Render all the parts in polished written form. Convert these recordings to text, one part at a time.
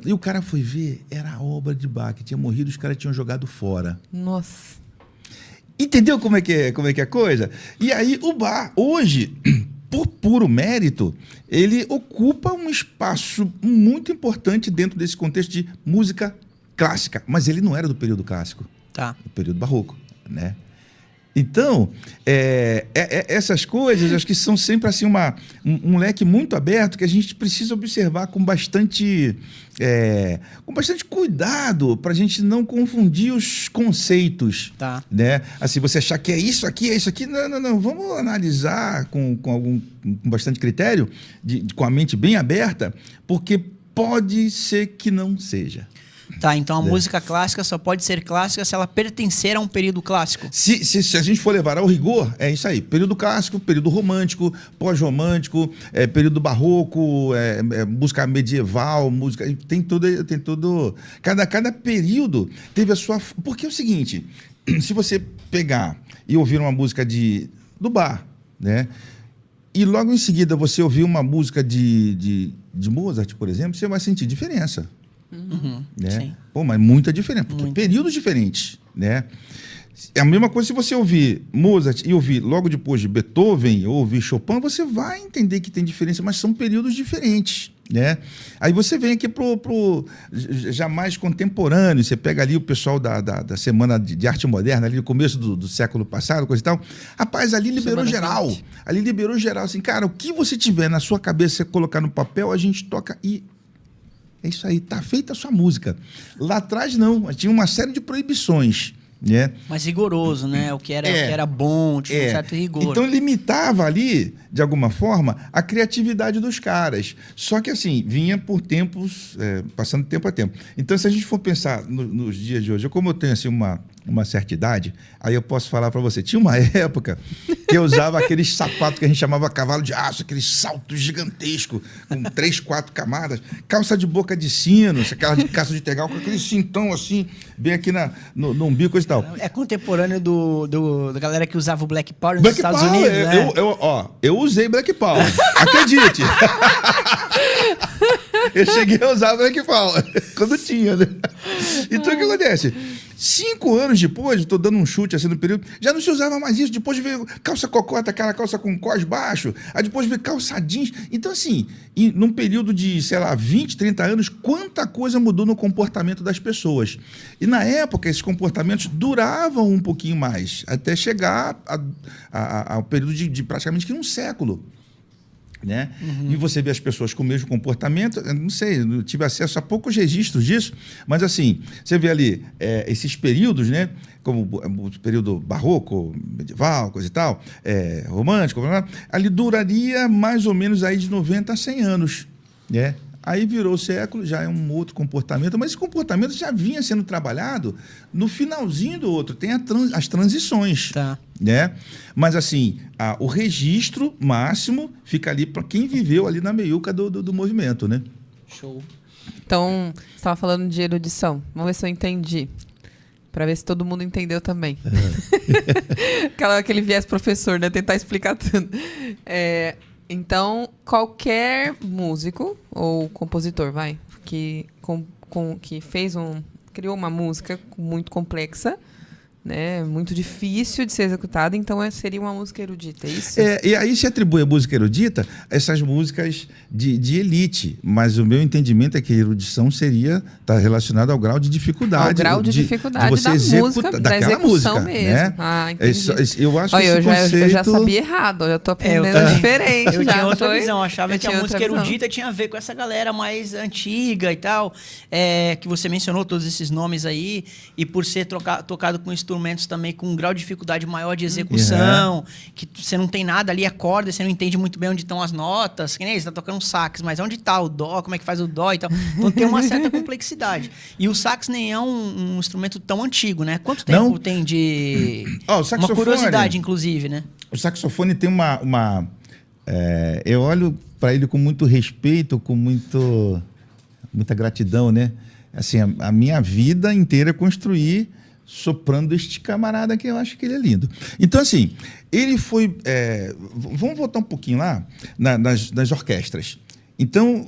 E o cara foi ver, era a obra de Bach, que tinha morrido, os caras tinham jogado fora. Nossa. Entendeu como é que é a coisa? E aí o Bach, hoje, por puro mérito, ele ocupa um espaço muito importante dentro desse contexto de música clássica. Mas ele não era do período clássico, do período barroco, né? Então, essas coisas, acho que são sempre assim um leque muito aberto que a gente precisa observar com bastante cuidado para a gente não confundir os conceitos. Né? Assim, você achar que é isso aqui. Não. Vamos analisar com bastante critério, com a mente bem aberta, porque pode ser que não seja. Então a música clássica só pode ser clássica se ela pertencer a um período clássico. Se a gente for levar ao rigor, é isso aí. Período clássico, período romântico, pós-romântico, período barroco, música medieval, música... Tem todo... Cada período teve a sua... Porque é o seguinte, se você pegar e ouvir uma música do Bach, né? E logo em seguida você ouvir uma música de Mozart, por exemplo, você vai sentir diferença. Né? Sim. Pô, mas muita diferença, porque períodos diferentes, né? É a mesma coisa se você ouvir Mozart e ouvir logo depois de Beethoven ou ouvir Chopin, você vai entender que tem diferença, mas são períodos diferentes, né? Aí você vem aqui pro já mais contemporâneo, você pega ali o pessoal da Semana de Arte Moderna, ali no começo do século passado, coisa e tal. Rapaz, ali liberou geral. Ali liberou geral, assim, cara, o que você tiver na sua cabeça, você colocar no papel, a gente toca e... É isso aí, tá feita a sua música. Lá atrás, não. Tinha uma série de proibições, né? Mais rigoroso, né? O que era bom, tinha um certo rigor. Então, limitava ali, de alguma forma, a criatividade dos caras. Só que, assim, vinha por tempos, passando tempo a tempo. Então, se a gente for pensar nos dias de hoje, como eu tenho, assim, uma certa idade, aí eu posso falar para você. Tinha uma época que eu usava aqueles sapatos que a gente chamava cavalo de aço, aqueles saltos gigantescos, com 3, 4 camadas, calça de boca de sino, aquela de calça de tergal, com aquele cintão assim, bem aqui no umbigo e tal. É contemporâneo da galera que usava o Black Power nos Estados Unidos, né? Eu usei Black Power, acredite. Eu cheguei a usar Black Power, quando tinha, né? Então, o que acontece? 5 anos depois, estou dando um chute assim no período, já não se usava mais isso. Depois veio calça cocota, aquela calça com cós baixo. Aí depois veio calça jeans. Então, assim, num período de, sei lá, 20, 30 anos, quanta coisa mudou no comportamento das pessoas. E na época, esses comportamentos duravam um pouquinho mais, até chegar ao período de praticamente um século. Né? E você vê as pessoas com o mesmo comportamento, eu não sei, eu tive acesso a poucos registros disso, mas assim, você vê ali esses períodos, né? Como o período barroco, medieval, coisa e tal, romântico, ali duraria mais ou menos aí de 90 a 100 anos, né? Aí virou o século, já é um outro comportamento, mas esse comportamento já vinha sendo trabalhado no finalzinho do outro, tem as transições. Né? Mas assim, o registro máximo fica ali para quem viveu ali na meiuca do movimento, né? Show. Então, você estava falando de erudição. Vamos ver se eu entendi. Para ver se todo mundo entendeu também. Aquele viés professor, né? Tentar explicar tudo. Então, qualquer músico ou compositor, que criou uma música muito complexa, né, muito difícil de ser executada, então seria uma música erudita, é isso? E aí se atribui a música erudita essas músicas de elite, mas o meu entendimento é que a erudição está relacionada ao grau de dificuldade. Ao grau de dificuldade você da música, da execução música, mesmo. Né? Entendi. Eu acho que esse conceito... eu já sabia errado, eu já estou aprendendo diferente. Eu tinha outra visão, eu achava que a música visão. erudita tinha a ver com essa galera mais antiga e tal, que você mencionou todos esses nomes aí, e por ser tocado com instrumentos também com um grau de dificuldade maior de execução, que você não tem nada ali, acorda, você não entende muito bem onde estão as notas, que nem você está tocando um sax, mas onde está o dó, como é que faz o dó e tal. Então tem uma certa complexidade. E o sax nem é um instrumento tão antigo, né? Quanto tempo tem de... uma curiosidade, inclusive, né? O saxofone tem eu olho para ele com muito respeito, com muita gratidão, né? Assim, a minha vida inteira é construir soprando este camarada que eu acho que ele é lindo. Então, assim, ele foi... vamos voltar um pouquinho lá nas orquestras. Então,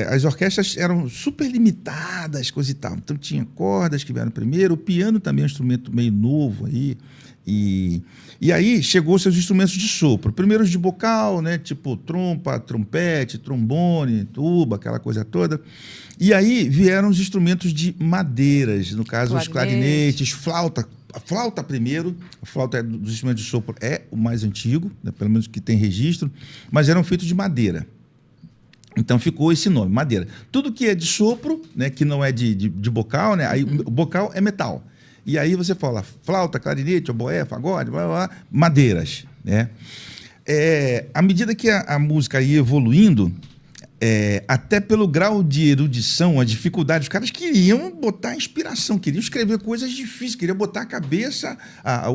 as orquestras eram super limitadas, coisa e tal. Então, tinha cordas que vieram primeiro, o piano também é um instrumento meio novo aí. E aí, chegou seus instrumentos de sopro. Primeiro os de bocal, né? Tipo trompa, trompete, trombone, tuba, aquela coisa toda. E aí, vieram os instrumentos de madeiras, no caso, os clarinetes, flauta. A flauta primeiro, a flauta dos instrumentos de sopro é o mais antigo, né? Pelo menos que tem registro, mas eram feitos de madeira. Então ficou esse nome, madeira. Tudo que é de sopro, né, que não é de bocal, né, aí o bocal é metal. E aí você fala flauta, clarinete, oboé, fagode, blá, blá, blá, madeiras. Né? À medida que a música ia evoluindo, até pelo grau de erudição, a dificuldade, os caras queriam botar inspiração, queriam escrever coisas difíceis, queriam botar a cabeça,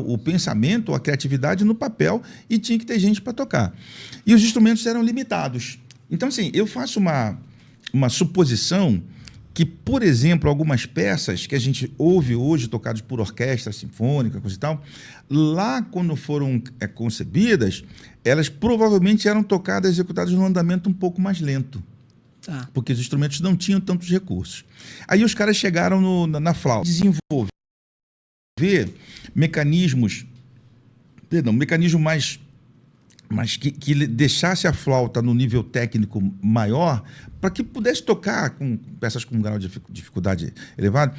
o pensamento, a criatividade no papel e tinha que ter gente para tocar. E os instrumentos eram limitados. Então, assim, eu faço uma suposição que, por exemplo, algumas peças que a gente ouve hoje tocadas por orquestra sinfônica, coisa e tal, lá quando foram concebidas, elas provavelmente eram tocadas, executadas num andamento um pouco mais lento. Tá. Porque os instrumentos não tinham tantos recursos. Aí os caras chegaram na flauta, desenvolver mecanismos mas que deixasse a flauta no nível técnico maior, para que pudesse tocar com peças com um grau de dificuldade elevado.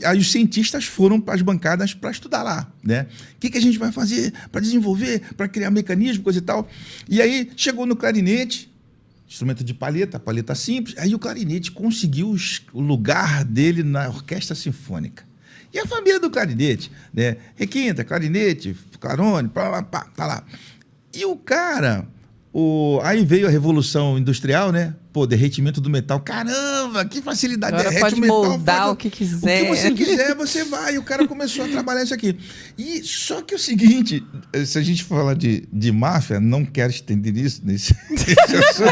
Aí os cientistas foram para as bancadas para estudar lá, né? O que a gente vai fazer para desenvolver, para criar mecanismo, coisa e tal. E aí chegou no clarinete, instrumento de palheta simples, aí o clarinete conseguiu o lugar dele na orquestra sinfônica. E a família do clarinete, né? Requinta, clarinete, clarone, tá lá. E o cara, aí veio a Revolução Industrial, né? Pô, derretimento do metal. Caramba, que facilidade. Agora derrete pode o metal. moldar o que quiser. O que você quiser, você vai. E o cara começou a trabalhar isso aqui. E só que o seguinte, se a gente falar de máfia, não quero estender isso nesse assunto.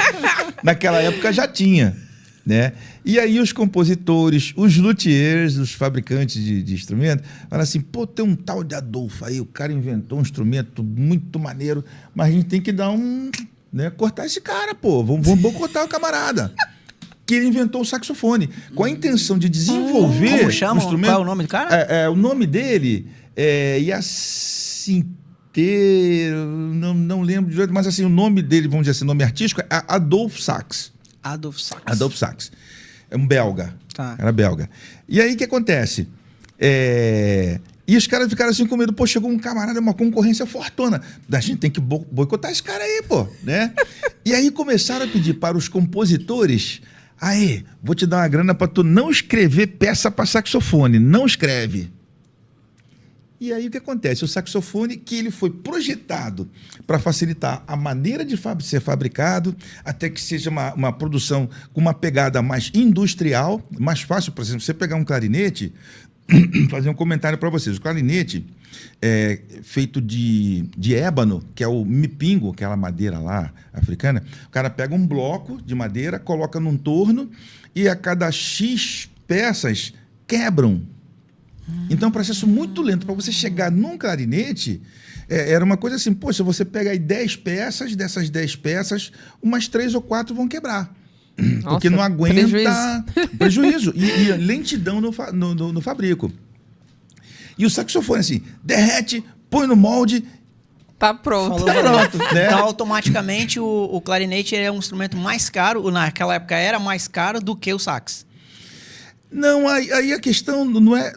Naquela época já tinha. Né? E aí os compositores, os luthiers, os fabricantes de instrumentos, falam assim, pô, tem um tal de Adolfo aí, o cara inventou um instrumento muito maneiro, mas a gente tem que dar cortar esse cara, pô, vamos boicotar o camarada. Que ele inventou o saxofone, com a intenção de desenvolver Como chama? o instrumento. Qual é o nome do cara? O nome dele é Hyacinthe, não lembro direito, mas assim, o nome dele, vamos dizer assim, nome artístico, é Adolphe Sax. Adolphe Sax. Adolphe Sax. É um belga. Tá. Era belga. E aí, o que acontece? E os caras ficaram assim com medo. Pô, chegou um camarada, uma concorrência fortuna. A gente tem que boicotar esse cara aí, pô. Né? E aí começaram a pedir para os compositores, aí, vou te dar uma grana para tu não escrever peça para saxofone. Não escreve. E aí o que acontece? O saxofone, que ele foi projetado para facilitar a maneira de ser fabricado, até que seja uma produção com uma pegada mais industrial, mais fácil. Por exemplo, você pegar um clarinete, fazer um comentário para vocês. O clarinete é feito de ébano, que é o mipingo, aquela madeira lá africana. O cara pega um bloco de madeira, coloca num torno e a cada X peças quebram. Então, é um processo muito lento. Para você chegar num clarinete, era uma coisa assim, poxa, você pega aí 10 peças, dessas 10 peças, umas 3 ou 4 vão quebrar. Nossa, porque não aguenta... Prejuízo. E lentidão no fabrico. E o saxofone, assim, derrete, põe no molde... Tá pronto. Pronto, né? Então, automaticamente, o clarinete é um instrumento mais caro, naquela época era mais caro do que o sax. Não, aí a questão não é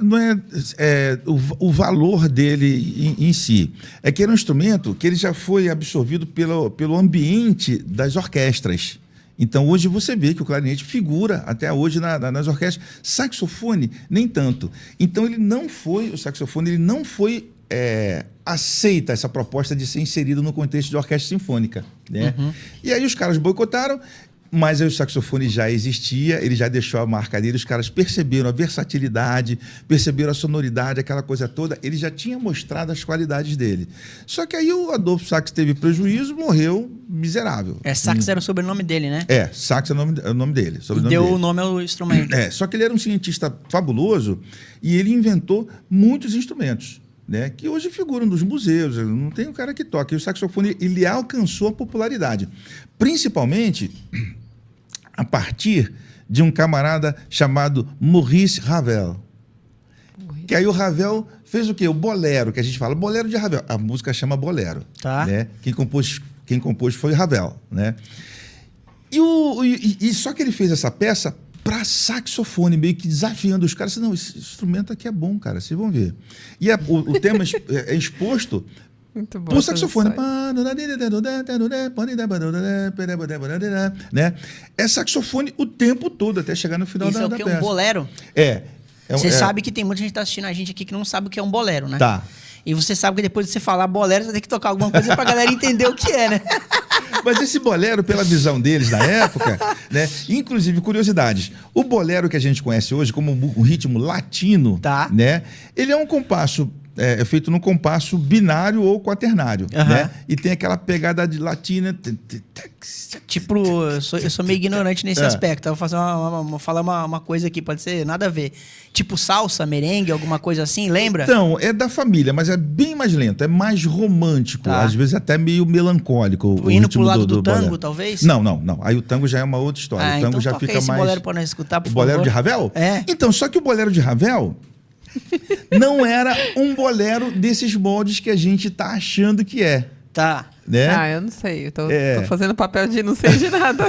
o valor dele em si. É que era um instrumento que ele já foi absorvido pelo ambiente das orquestras. Então, hoje você vê que o clarinete figura até hoje nas orquestras. Saxofone, nem tanto. Então, o saxofone não foi aceita essa proposta de ser inserido no contexto de orquestra sinfônica. Né? Uhum. E aí os caras boicotaram. Mas aí o saxofone já existia, ele já deixou a marca dele, os caras perceberam a versatilidade, perceberam a sonoridade, aquela coisa toda, ele já tinha mostrado as qualidades dele. Só que aí o Adolphe Sax teve prejuízo, morreu miserável. Sax era o sobrenome dele, né? Sax é o nome dele. Deu o nome ao instrumento. Só que ele era um cientista fabuloso e ele inventou muitos instrumentos, né, que hoje figuram nos museus, não tem um cara que toca. E o saxofone, ele alcançou a popularidade. Principalmente a partir de um camarada chamado Maurice Ravel. Que aí o Ravel fez o quê? O bolero, que a gente fala, bolero de Ravel. A música chama bolero. Tá. Né? Quem compôs foi Ravel. Né? E só que ele fez essa peça para saxofone, meio que desafiando os caras. Assim, não, esse instrumento aqui é bom, cara, vocês vão ver. E o tema é exposto Muito bom. por saxofone. Né? É saxofone o tempo todo, até chegar no final Isso é o da que? peça. Um bolero? Você sabe que tem muita gente que tá assistindo a gente aqui que não sabe o que é um bolero, né? Tá. E você sabe que depois de você falar bolero, você tem que tocar alguma coisa pra galera entender o que é, né? Mas esse bolero, pela visão deles na época, né? Inclusive, curiosidades. O bolero que a gente conhece hoje como um ritmo latino, Tá. né? Ele é um compasso, é feito num compasso binário ou quaternário, né? E tem aquela pegada de latina. Tipo, eu sou meio ignorante nesse aspecto. Eu vou fazer falar uma coisa aqui, pode ser nada a ver. Tipo salsa, merengue, alguma coisa assim, lembra? Então, é da família, mas é bem mais lento, é mais romântico, Tá. às vezes até meio melancólico. O Indo ritmo pro lado do tango, bolero. talvez? Não. Aí o tango já é uma outra história. O tango então já toca fica esse mais. bolero pra nós escutar, por O favor. bolero de Ravel? É. Então, só que o bolero de Ravel não era um bolero desses moldes que a gente tá achando que é. Tá. Né? Ah, eu não sei. Eu tô fazendo papel de não sei de nada.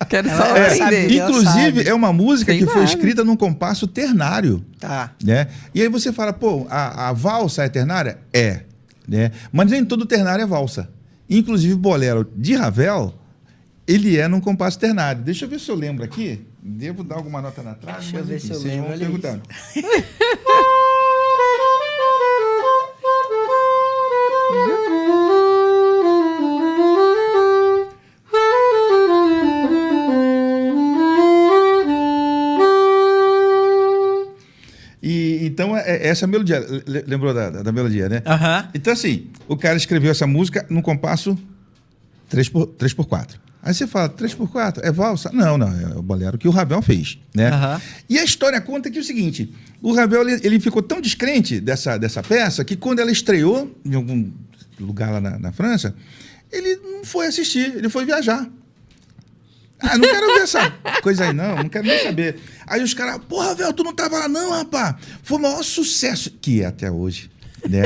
Quero só Ela sabe. aprender. Inclusive, sabe. é uma música Sei que foi nada. escrita num compasso ternário. Tá. Né? E aí você fala, pô, a valsa é ternária? É. Né? Mas nem todo ternário é valsa. Inclusive, o bolero de Ravel, ele é num compasso ternário. Deixa eu ver se eu lembro aqui. Devo dar alguma nota na trave, Deixa eu mas ver enfim, se eu vocês lembro, vão olha perguntando. Então, essa melodia. Lembrou da melodia, né? Aham. Então, assim, o cara escreveu essa música num compasso 3x4. Aí você fala, 3x4? É valsa? Não, é o bolero que o Ravel fez, né? Aham. E a história conta que é o seguinte, o Ravel, ele ficou tão descrente dessa peça, que quando ela estreou em algum lugar lá na França, ele não foi assistir, ele foi viajar. Ah, não quero ver essa coisa aí, não quero nem saber. Aí os caras, porra, Ravel, tu não tava lá não, rapaz. Foi o maior sucesso, que é até hoje, né?